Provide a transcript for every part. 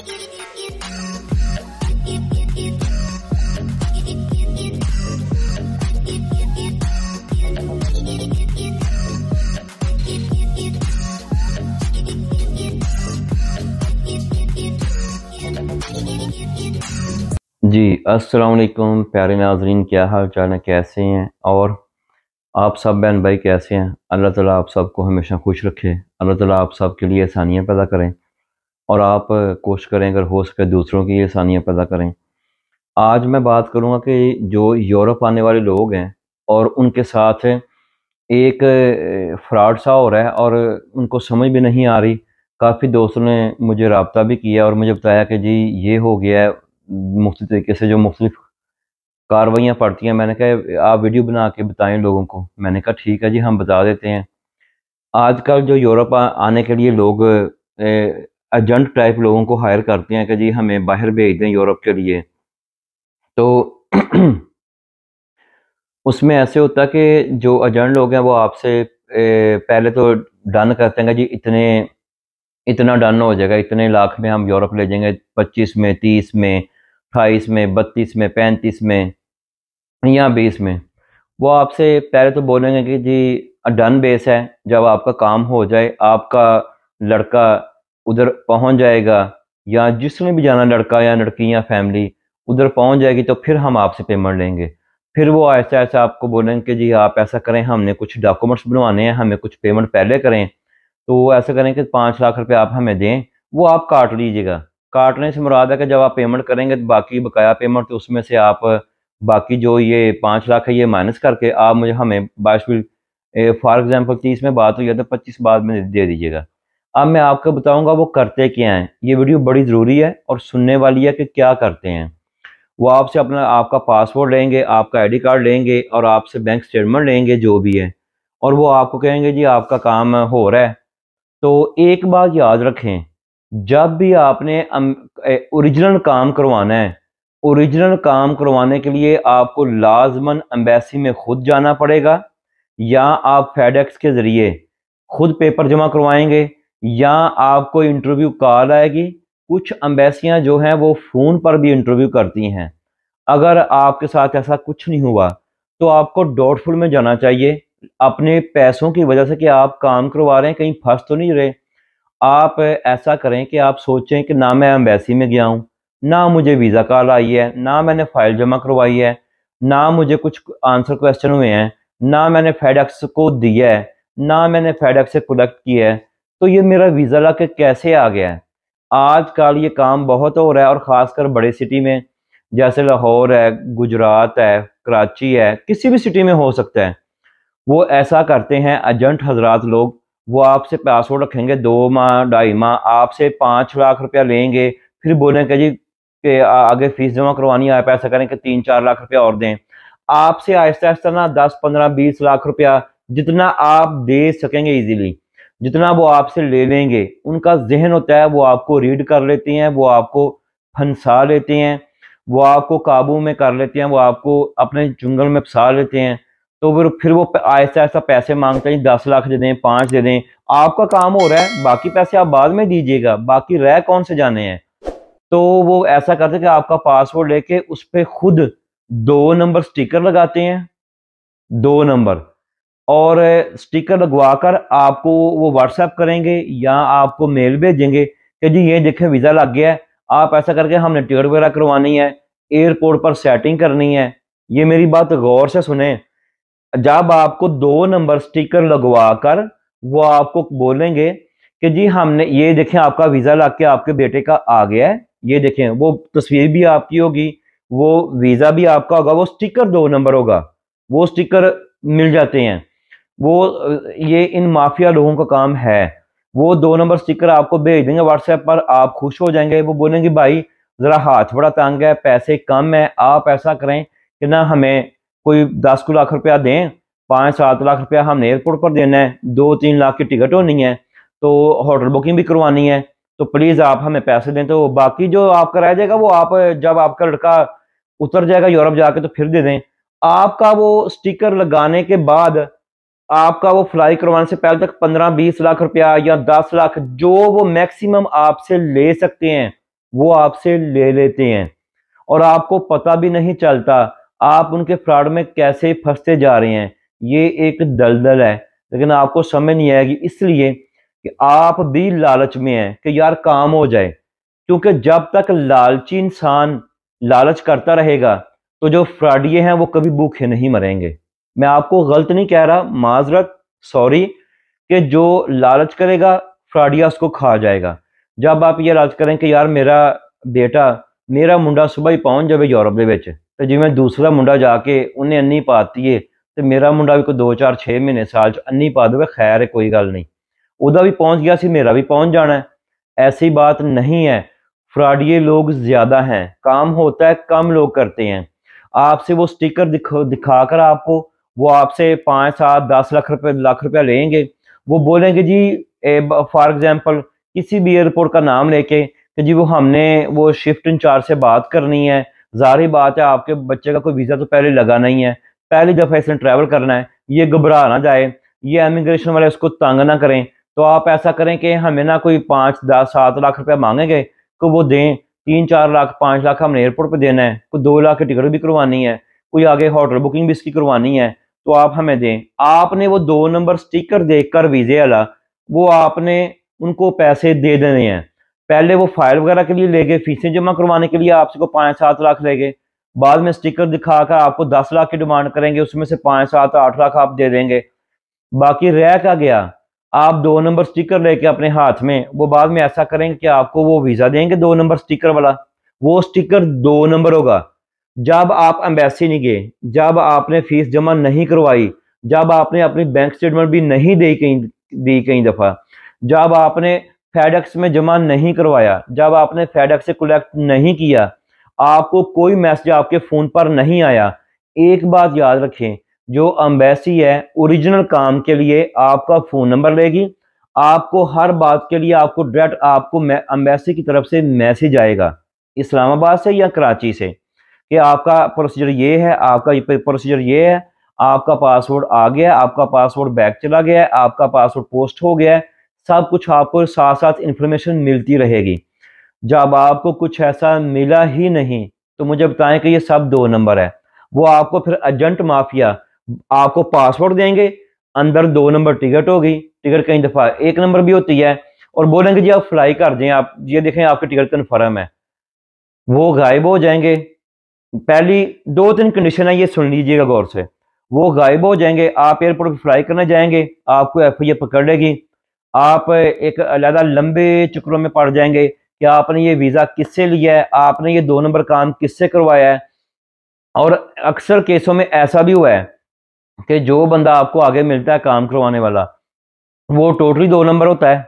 جی السلام علیکم پیارے ناظرین، کیا حال چال ہے، کیسے ہیں؟ اور آپ سب بہن بھائی کیسے ہیں؟ اللہ تعالیٰ آپ سب کو ہمیشہ خوش رکھے، اللہ تعالیٰ آپ سب کے لیے آسانیاں پیدا کریں، اور آپ کوشش کریں اگر ہو سکے دوسروں کی آسانیاں پیدا کریں۔ آج میں بات کروں گا کہ جو یورپ آنے والے لوگ ہیں اور ان کے ساتھ ایک فراڈ سا ہو رہا ہے اور ان کو سمجھ بھی نہیں آ رہی۔ کافی دوستوں نے مجھے رابطہ بھی کیا اور مجھے بتایا کہ جی یہ ہو گیا ہے، مختلف طریقے سے جو مختلف کاروائیاں پڑتی ہیں۔ میں نے کہا آپ ویڈیو بنا کے بتائیں لوگوں کو۔ میں نے کہا ٹھیک ہے جی، ہم بتا دیتے ہیں۔ آج کل جو یورپ آنے کے لیے لوگ ایجنٹ ٹائپ لوگوں کو ہائر کرتے ہیں کہ جی ہمیں باہر بھیج دیں یورپ کے لیے، تو اس میں ایسے ہوتا ہے کہ جو ایجنٹ لوگ ہیں وہ آپ سے پہلے تو ڈن کرتے ہیں کہ جی اتنا ڈن ہو جائے گا، اتنے لاکھ میں ہم یورپ لے جائیں گے، 25 میں، 30 میں، 28 میں، 32 میں، 35 میں یا 20 میں۔ وہ آپ سے پہلے تو بولیں گے کہ جی ڈن بیس ہے، جب آپ کا کام ہو جائے، آپ کا لڑکا ادھر پہنچ جائے گا یا جس نے بھی جانا، لڑکا یا لڑکی یا فیملی ادھر پہنچ جائے گی، تو پھر ہم آپ سے پیمنٹ لیں گے۔ پھر وہ ایسا ایسا آپ کو بولیں گے کہ جی آپ ایسا کریں، ہم نے کچھ ڈاکومنٹس بنوانے ہیں، ہمیں کچھ پیمنٹ پہلے کریں، تو وہ ایسا کریں کہ 5 لاکھ روپے آپ ہمیں دیں، وہ آپ کاٹ لیجیے گا۔ کاٹنے سے مراد ہے کہ جب آپ پیمنٹ کریں گے تو باقی بقایا پیمنٹ، تو اس میں سے آپ باقی جو یہ 5 لاکھ ہے یہ مائنس کر کے آپ ہمیں فار ایگزامپل 30 میں بات ہوئی ہے تو 25 بعد میں دے دیجیے گا۔ اب میں آپ کو بتاؤں گا وہ کرتے کیا ہیں۔ یہ ویڈیو بڑی ضروری ہے اور سننے والی ہے کہ کیا کرتے ہیں۔ وہ آپ سے آپ کا پاسپورٹ لیں گے، آپ کا آئی ڈی کارڈ لیں گے اور آپ سے بینک سٹیٹمنٹ لیں گے جو بھی ہے، اور وہ آپ کو کہیں گے جی آپ کا کام ہو رہا ہے۔ تو ایک بات یاد رکھیں، جب بھی آپ نے اوریجنل کام کروانا ہے، اوریجنل کام کروانے کے لیے آپ کو لازماً ایمبیسی میں خود جانا پڑے گا، یا آپ فیڈ ایکس کے ذریعے خود پیپر جمع کروائیں گے، یا آپ کو انٹرویو کال آئے گی۔ کچھ ایمبیسیاں جو ہیں وہ فون پر بھی انٹرویو کرتی ہیں۔ اگر آپ کے ساتھ ایسا کچھ نہیں ہوا تو آپ کو ڈاؤٹ فل میں جانا چاہیے، اپنے پیسوں کی وجہ سے کہ آپ کام کروا رہے ہیں کہیں پھنس تو نہیں رہے۔ آپ ایسا کریں کہ آپ سوچیں کہ نہ میں ایمبیسی میں گیا ہوں، نہ مجھے ویزا کال آئی ہے، نہ میں نے فائل جمع کروائی ہے، نہ مجھے کچھ آنسر کویسچن ہوئے ہیں، نہ میں نے فیڈ ایکس کو دیا ہے، نہ میں نے فیڈ ایکس سے کلیکٹ کیا ہے، تو یہ میرا ویزا لا کے کیسے آ گیا ہے؟ آج کل یہ کام بہت ہو رہا ہے، اور خاص کر بڑے سٹی میں جیسے لاہور ہے، گجرات ہے، کراچی ہے، کسی بھی سٹی میں ہو سکتا ہے۔ وہ ایسا کرتے ہیں ایجنٹ حضرات لوگ، وہ آپ سے پاسورڈ رکھیں گے 2 ماہ 2.5 ماہ، آپ سے 5 لاکھ روپیہ لیں گے، پھر بولیں کہ جی کہ آگے فیس جمع کروانی ہے، آپ ایسا کریں کہ 3-4 لاکھ روپیہ اور دیں۔ آپ سے آہستہ آہستہ نا 10-15-20 لاکھ روپیہ جتنا آپ دے سکیں گے ایزیلی، جتنا وہ آپ سے لے لیں گے، ان کا ذہن ہوتا ہے وہ آپ کو ریڈ کر لیتے ہیں، وہ آپ کو پھنسا لیتے ہیں، وہ آپ کو قابو میں کر لیتے ہیں، وہ آپ کو اپنے جنگل میں پھنسا لیتے ہیں۔ تو پھر وہ آہستہ آہستہ پیسے مانگتے ہیں، 10 لاکھ دے دیں، 5 دے دیں، آپ کا کام ہو رہا ہے، باقی پیسے آپ بعد میں دیجیے گا، باقی رہ کون سے جانے ہیں۔ تو وہ ایسا کرتے کہ آپ کا پاسورڈ لے کے اس پہ خود 2 نمبر سٹیکر لگاتے ہیں، 2 نمبر، اور سٹیکر لگوا کر آپ کو وہ واٹس ایپ کریں گے یا آپ کو میل بھیجیں گے کہ جی یہ دیکھیں ویزا لگ گیا ہے، آپ ایسا کر کے ہم نے ٹکٹ وغیرہ کروانی ہے، ایئرپورٹ پر سیٹنگ کرنی ہے۔ یہ میری بات غور سے سنیں، جب آپ کو 2 نمبر سٹیکر لگوا کر وہ آپ کو بولیں گے کہ جی ہم نے یہ دیکھیں آپ کا ویزا لگ کے آپ کے بیٹے کا آ گیا ہے، یہ دیکھیں، وہ تصویر بھی آپ کی ہوگی، وہ ویزا بھی آپ کا ہوگا، وہ سٹیکر 2 نمبر ہوگا، وہ سٹیکر مل جاتے ہیں۔ وہ یہ ان مافیا لوگوں کا کام ہے، وہ 2 نمبر سٹیکر آپ کو بھیج دیں گے واٹس ایپ پر، آپ خوش ہو جائیں گے، وہ بولیں گے بھائی ذرا ہاتھ بڑا تنگ ہے، پیسے کم ہے، آپ ایسا کریں کہ نہ ہمیں کوئی 10 لاکھ روپیہ دیں، 5-7 لاکھ روپیہ ہم نے ایئرپورٹ پر دینا ہے، 2-3 لاکھ کی ٹکٹ ہونی ہے، تو ہوٹل بکنگ بھی کروانی ہے، تو پلیز آپ ہمیں پیسے دیں، تو باقی جو آپ کا رہ جائے گا وہ آپ جب آپ کا لڑکا اتر جائے گا یورپ جا کے تو پھر دے دیں۔ آپ کا وہ سٹیکر لگانے کے بعد آپ کا وہ فلائی کروانے سے پہلے تک 15-20 لاکھ روپیہ یا 10 لاکھ جو وہ میکسیمم آپ سے لے سکتے ہیں وہ آپ سے لے لیتے ہیں اور آپ کو پتہ بھی نہیں چلتا آپ ان کے فراڈ میں کیسے پھنستے جا رہے ہیں. یہ ایک دلدل ہے لیکن آپ کو سمجھ نہیں آئے گی، اس لیے کہ آپ بھی لالچ میں ہیں کہ یار کام ہو جائے. کیونکہ جب تک لالچی انسان لالچ کرتا رہے گا تو جو فراڈیے ہیں وہ کبھی بھوکے نہیں مریں گے. میں آپ کو غلط نہیں کہہ رہا، معذرت، سوری، کہ جو لالچ کرے گا فراڈیا اس کو کھا جائے گا. جب آپ یہ لالچ کریں کہ یار میرا بیٹا میرا منڈا صبح ہی پہنچ جائے یورپ دے وچ تے جی میں دوسرا منڈا جا کے انہیں انی پاتی ہے تے میرا منڈا بھی کوئی 2 4 6 مہینے سال چ انی پا دے، خیر ہے کوئی گل نہیں، ادا بھی پہنچ گیا سی میرا بھی پہنچ جانا ہے. ایسی بات نہیں ہے. فراڈیے لوگ زیادہ ہیں، کام ہوتا ہے کم لوگ کرتے ہیں. آپ سے وہ سٹیکر دکھا کر آپ کو وہ آپ سے 5 7 10 لاکھ روپے لیں گے. وہ بولیں گے جی فار ایگزامپل کسی بھی ایئرپورٹ کا نام لے کے کہ جی وہ ہم نے وہ شفٹ انچارج سے بات کرنی ہے. ظاہری بات ہے آپ کے بچے کا کوئی ویزا تو پہلے لگا نہیں ہے، پہلی دفعہ اس نے ٹریول کرنا ہے، یہ گھبرا نہ جائے، یہ امیگریشن والے اس کو تنگ نہ کریں. تو آپ ایسا کریں کہ ہمیں نہ کوئی 5 10 7 لاکھ روپے مانگیں گے کہ وہ دیں، 3 4 لاکھ 5 لاکھ ہم نے ایئرپورٹ پہ دینا ہے، کوئی 2 لاکھ کی ٹکٹ بھی کروانی ہے، کوئی آگے ہوٹل بکنگ بھی اس کی کروانی ہے، تو آپ ہمیں دیں. آپ نے وہ 2 نمبر سٹیکر دیکھ کر ویزے والا وہ آپ نے ان کو پیسے دے دینے ہیں. پہلے وہ فائل وغیرہ کے لیے لے گئے، فیسیں جمع کروانے کے لیے آپ سے کو 5 7 لاکھ لے گئے، بعد میں سٹیکر دکھا کر آپ کو 10 لاکھ کی ڈیمانڈ کریں گے، اس میں سے 5 7 8 لاکھ آپ دے دیں گے. باقی رہ کا گیا آپ 2 نمبر سٹیکر لے کے اپنے ہاتھ میں وہ بعد میں ایسا کریں گے کہ آپ کو وہ ویزا دیں گے 2 نمبر سٹیکر والا. وہ سٹیکر 2 نمبر ہوگا. جب آپ ایمبیسی نہیں گئے، جب آپ نے فیس جمع نہیں کروائی، جب آپ نے اپنی بینک سٹیٹمنٹ بھی نہیں دی کئی دفعہ، جب آپ نے فیڈیکس میں جمع نہیں کروایا، جب آپ نے فیڈیکس سے کلیکٹ نہیں کیا، آپ کو کوئی میسج آپ کے فون پر نہیں آیا، ایک بات یاد رکھیں، جو امبیسی ہے اوریجنل کام کے لیے آپ کا فون نمبر لے گی. آپ کو ہر بات کے لیے آپ کو ڈائریکٹ آپ کو امبیسی کی طرف سے میسج آئے گا اسلام آباد سے یا کراچی سے کہ آپ کا پروسیجر یہ ہے، آپ کا پروسیجر یہ ہے، آپ کا پاسورڈ آ گیا ہے، آپ کا پاسورڈ بیک چلا گیا ہے، آپ کا پاسورڈ پوسٹ ہو گیا ہے. سب کچھ آپ کو ساتھ ساتھ انفارمیشن ملتی رہے گی. جب آپ کو کچھ ایسا ملا ہی نہیں تو مجھے بتائیں کہ یہ سب 2 نمبر ہے. وہ آپ کو پھر ایجنٹ مافیا آپ کو پاسورڈ دیں گے، اندر 2 نمبر ٹکٹ ہوگی، ٹکٹ کئی دفعہ 1 نمبر بھی ہوتی ہے، اور بولیں گے جی آپ فلائی کر دیں، آپ یہ دیکھیں آپ کی ٹکٹ کنفرم ہے. وہ غائب ہو جائیں گے. پہلی 2 3 کنڈیشن ہے، یہ سن لیجیے گا غور سے. وہ غائب ہو جائیں گے، آپ ایئرپورٹ پہ فلائی کرنے جائیں گے، آپ کو ایف آئی اے پکڑ لے گی، آپ ایک علیحدہ لمبے چکروں میں پڑ جائیں گے کہ آپ نے یہ ویزا کس سے لیا ہے، آپ نے یہ 2 نمبر کام کس سے کروایا ہے. اور اکثر کیسوں میں ایسا بھی ہوا ہے کہ جو بندہ آپ کو آگے ملتا ہے کام کروانے والا وہ ٹوٹلی 2 نمبر ہوتا ہے،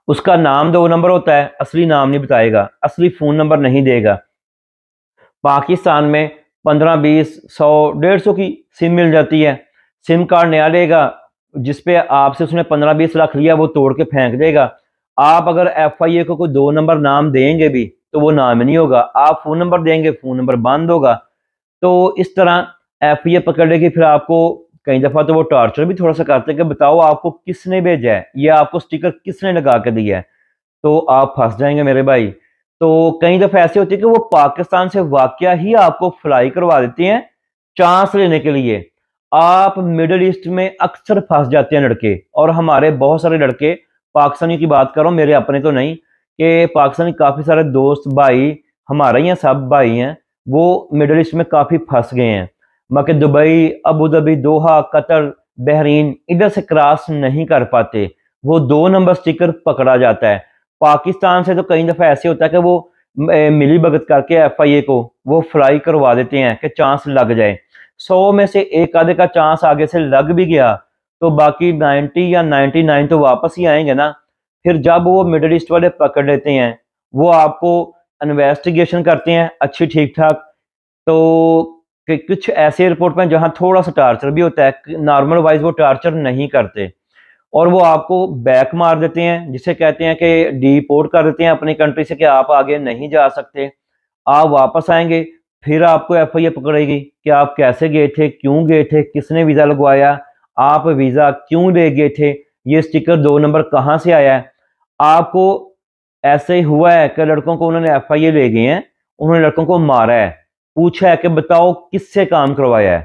اس کا نام 2 نمبر ہوتا ہے، اصلی نام نہیں بتائے گا، اصلی فون نمبر نہیں دے گا. پاکستان میں 15 20 100 150 کی سم مل جاتی ہے. سم کارڈ نیا لے گا، جس پہ آپ سے اس نے 15 20 لاکھ لیا وہ توڑ کے پھینک دے گا. آپ اگر ایف آئی اے کو کوئی 2 نمبر نام دیں گے بھی تو وہ نام نہیں ہوگا، آپ فون نمبر دیں گے فون نمبر بند ہوگا. تو اس طرح ایف آئی اے پکڑ لے گی. پھر آپ کو کئی دفعہ تو وہ ٹارچر بھی تھوڑا سا کرتے ہیں کہ بتاؤ آپ کو کس نے بھیجا ہے، یہ آپ کو سٹیکر کس نے لگا کے دیا ہے، تو آپ پھنس جائیں گے میرے بھائی. تو کئی دفعہ ایسے ہوتی ہے کہ وہ پاکستان سے واقعہ ہی آپ کو فلائی کروا دیتے ہیں چانس لینے کے لیے. آپ مڈل ایسٹ میں اکثر پھنس جاتے ہیں لڑکے، اور ہمارے بہت سارے لڑکے پاکستانی کی بات کروں، میرے اپنے تو نہیں، کہ پاکستانی کافی سارے دوست بھائی ہمارے ہی ہیں، سب بھائی ہیں، وہ مڈل ایسٹ میں کافی پھنس گئے ہیں. باقی دبئی، ابوظہبی، دوحہ، قطر، بحرین ادھر سے کراس نہیں کر پاتے، وہ 2 نمبر سٹیکر پکڑا جاتا ہے. پاکستان سے تو کئی دفعہ ایسے ہوتا ہے کہ وہ ملی بھگت کر کے ایف آئی اے کو وہ فلائی کروا دیتے ہیں کہ چانس لگ جائے. 100 میں سے ایک آدھے کا چانس آگے سے لگ بھی گیا تو باقی 90 یا 99 تو واپس ہی آئیں گے نا. پھر جب وہ مڈل ایسٹ والے پکڑ لیتے ہیں وہ آپ کو انویسٹیگیشن کرتے ہیں اچھی ٹھیک ٹھاک، تو کہ کچھ ایسے ایئرپورٹ پہ جہاں تھوڑا سا ٹارچر بھی ہوتا ہے، نارمل وائز وہ ٹارچر نہیں کرتے، اور وہ آپ کو بیک مار دیتے ہیں، جسے کہتے ہیں کہ ڈی پورٹ کر دیتے ہیں اپنی کنٹری سے کہ آپ آگے نہیں جا سکتے. آپ واپس آئیں گے پھر آپ کو ایف آئی اے پکڑے گی کہ آپ کیسے گئے تھے، کیوں گئے تھے، کس نے ویزا لگوایا، آپ ویزا کیوں لے گئے تھے، یہ سٹیکر 2 نمبر کہاں سے آیا ہے. آپ کو ایسے ہی ہوا ہے کہ لڑکوں کو انہوں نے ایف آئی اے لے گئے ہیں، انہوں نے لڑکوں کو مارا ہے، پوچھا ہے کہ بتاؤ کس سے کام کروایا ہے،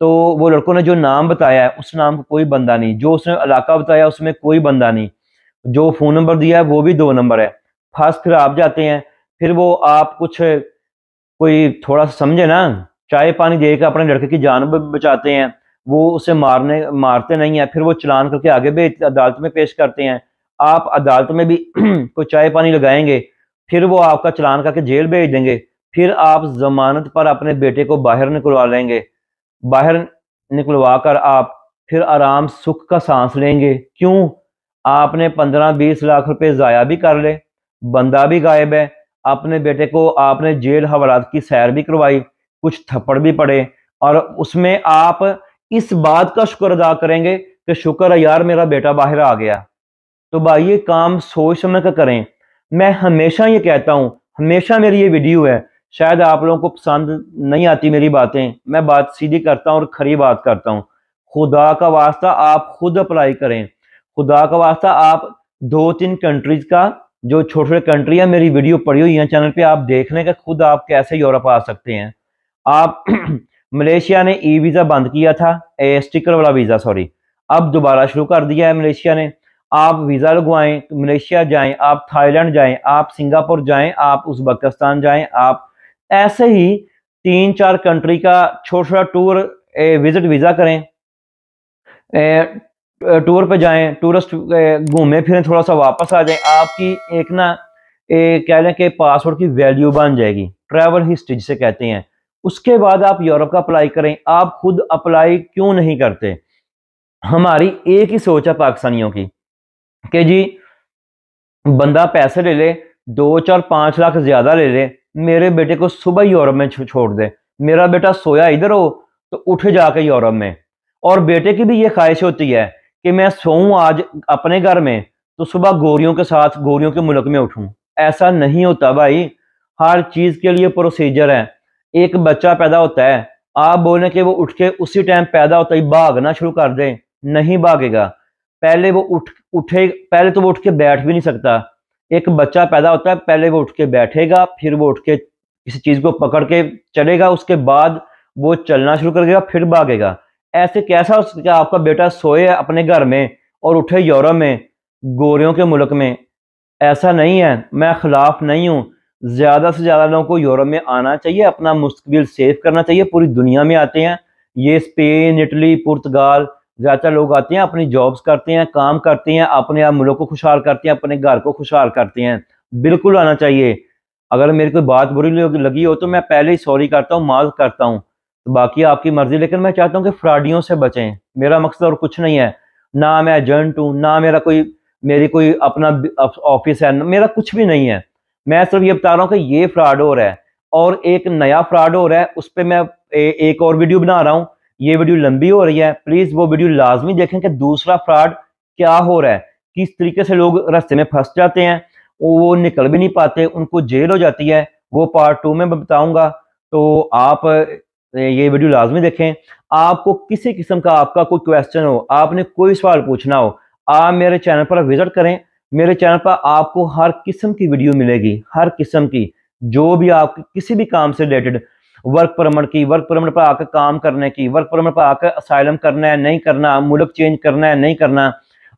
تو وہ لڑکوں نے جو نام بتایا ہے اس نام کو کوئی بندہ نہیں، جو اس نے علاقہ بتایا اس میں کوئی بندہ نہیں، جو فون نمبر دیا ہے وہ بھی 2 نمبر ہے، پھنس پھر آپ جاتے ہیں، پھر وہ آپ کچھ کوئی تھوڑا سا سمجھے نا، چائے پانی دے کے اپنے لڑکے کی جان بچاتے ہیں، وہ اسے مارتے نہیں ہیں، پھر وہ چلان کر کے آگے بھی عدالت میں پیش کرتے ہیں، آپ عدالت میں بھی کوئی چائے پانی لگائیں گے، پھر وہ آپ کا چلان کر کے جیل بھیج دیں گے، پھر آپ ضمانت پر اپنے بیٹے کو باہر نکلوا لیں گے، باہر نکلوا کر آپ پھر آرام سکھ کا سانس لیں گے، کیوں؟ آپ نے 15-20 لاکھ روپے ضائع بھی کر لے، بندہ بھی غائب ہے، اپنے بیٹے کو آپ نے جیل حوالات کی سیر بھی کروائی، کچھ تھپڑ بھی پڑے، اور اس میں آپ اس بات کا شکر ادا کریں گے کہ شکر ہے یار میرا بیٹا باہر آ گیا۔ تو بھائی یہ کام سوچ سمجھ کر کریں۔ میں ہمیشہ یہ کہتا ہوں، ہمیشہ میری یہ ویڈیو ہے، شاید آپ لوگوں کو پسند نہیں آتی میری باتیں، میں بات سیدھی کرتا ہوں اور کھری بات کرتا ہوں، خدا کا واسطہ آپ خود اپلائی کریں، خدا کا واسطہ آپ 2-3 کنٹریز کا جو چھوٹے چھوٹے کنٹری ہیں میری ویڈیو پڑی ہوئی ہیں چینل پہ، آپ دیکھ لیں کہ خود آپ کیسے یورپ آ سکتے ہیں۔ آپ ملیشیا نے ای ویزا بند کیا تھا، اسٹیکر والا ویزا سوری، اب دوبارہ شروع کر دیا ہے ملیشیا نے، آپ ویزا لگوائیں، ملیشیا جائیں، آپ تھائی لینڈ جائیں، آپ سنگاپور جائیں، آپ ازبکستان جائیں، آپ ایسے ہی 3-4 کنٹری کا چھوٹا چھوٹا ٹور وزٹ ویزا کریں، ٹور پہ جائیں، ٹورسٹ گھومیں پھریں، تھوڑا سا واپس آ جائیں، آپ کی ایک نا کہہ لیں کہ پاسورڈ کی ویلیو بن جائے گی، ٹریول ہسٹری جسے کہتے ہیں، اس کے بعد آپ یورپ کا اپلائی کریں۔ آپ خود اپلائی کیوں نہیں کرتے؟ ہماری ایک ہی سوچ ہے پاکستانیوں کی کہ جی بندہ پیسے لے لے، 2-4-5 لاکھ زیادہ لے لے، میرے بیٹے کو صبح یورپ میں چھوڑ دے، میرا بیٹا سویا ادھر ہو تو اٹھ جا کے یورپ میں، اور بیٹے کی بھی یہ خواہش ہوتی ہے کہ میں سوؤں آج اپنے گھر میں تو صبح گوریوں کے ساتھ گوریوں کے ملک میں اٹھوں۔ ایسا نہیں ہوتا بھائی، ہر چیز کے لیے پروسیجر ہے۔ ایک بچہ پیدا ہوتا ہے، آپ بولیں کہ وہ اٹھ کے اسی ٹائم پیدا ہوتا ہی بھاگنا شروع کر دے، نہیں بھاگے گا، پہلے وہ پہلے تو وہ اٹھ کے بیٹھ بھی نہیں سکتا۔ ایک بچہ پیدا ہوتا ہے، پہلے وہ اٹھ کے بیٹھے گا، پھر وہ اٹھ کے کسی چیز کو پکڑ کے چلے گا، اس کے بعد وہ چلنا شروع کر دے گا، پھر بھاگے گا۔ ایسے کیسا ہو سکتا ہے آپ کا بیٹا سوئے اپنے گھر میں اور اٹھے یورپ میں گوریوں کے ملک میں؟ ایسا نہیں ہے، میں خلاف نہیں ہوں، زیادہ سے زیادہ لوگوں کو یورپ میں آنا چاہیے، اپنا مستقبل سیو کرنا چاہیے، پوری دنیا میں آتے ہیں، یہ اسپین، اٹلی، پرتگال زیادہ تر لوگ آتے ہیں، اپنی جابز کرتے ہیں، کام کرتے ہیں، اپنے آپ ملک کو خوشحال کرتے ہیں، اپنے گھر کو خوشحال کرتے ہیں، بالکل آنا چاہیے۔ اگر میری کوئی بات بری لگی ہو تو میں پہلے ہی سوری کرتا ہوں، معاذ کرتا ہوں، باقی آپ کی مرضی، لیکن میں چاہتا ہوں کہ فراڈیوں سے بچیں، میرا مقصد اور کچھ نہیں ہے، نہ میں ایجنٹ ہوں، نہ میری کوئی اپنا آفس ہے، میرا کچھ بھی نہیں ہے، میں صرف یہ بتا رہا ہوں کہ یہ فراڈ ہو رہا ہے، اور ایک نیا فراڈ ہو رہا ہے، اس پہ میں ایک اور ویڈیو بنا رہا ہوں، یہ ویڈیو لمبی ہو رہی ہے، پلیز وہ ویڈیو لازمی دیکھیں کہ دوسرا فراڈ کیا ہو رہا ہے، کس طریقے سے لوگ رستے میں پھنس جاتے ہیں، وہ نکل بھی نہیں پاتے، ان کو جیل ہو جاتی ہے، وہ پارٹ 2 میں بتاؤں گا، تو آپ یہ ویڈیو لازمی دیکھیں۔ آپ کو کسی قسم کا آپ کا کوئی کویسچن ہو، آپ نے کوئی سوال پوچھنا ہو، آپ میرے چینل پر وزٹ کریں، میرے چینل پر آپ کو ہر قسم کی ویڈیو ملے گی، ہر قسم کی، جو بھی آپ کسی بھی کام سے ریلیٹڈ، ورک پرمٹ کی، ورک پرمٹ پر آ کے کام کرنے کی، ورک پرمٹ پر آ کے اسائلم کرنا ہے نہیں کرنا، ملک چینج کرنا ہے نہیں کرنا،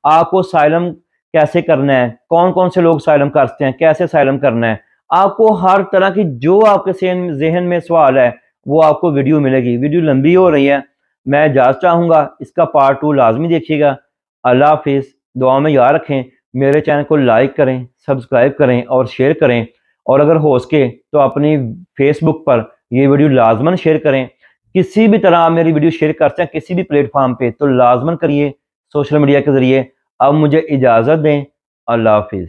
آپ کو اسائلم کیسے کرنا ہے، کون کون سے لوگ اسائلم کرتے ہیں، کیسے اسائلم کرنا ہے، آپ کو ہر طرح کی جو آپ کے ذہن میں سوال ہے وہ آپ کو ویڈیو ملے گی۔ ویڈیو لمبی ہو رہی ہے، میں اجازت چاہوں گا، اس کا پارٹ 2 لازمی دیکھیے گا۔ اللہ حافظ، دعا میں یاد رکھیں، میرے چینل کو لائک کریں، سبسکرائب کریں اور شیئر کریں، اور اگر ہو سکے تو اپنی فیس بک پر یہ ویڈیو لازماً شیئر کریں، کسی بھی طرح آپ میری ویڈیو شیئر کرتے ہیں کسی بھی پلیٹ فارم پہ تو لازماً کریے، سوشل میڈیا کے ذریعے۔ اب مجھے اجازت دیں، اللہ حافظ۔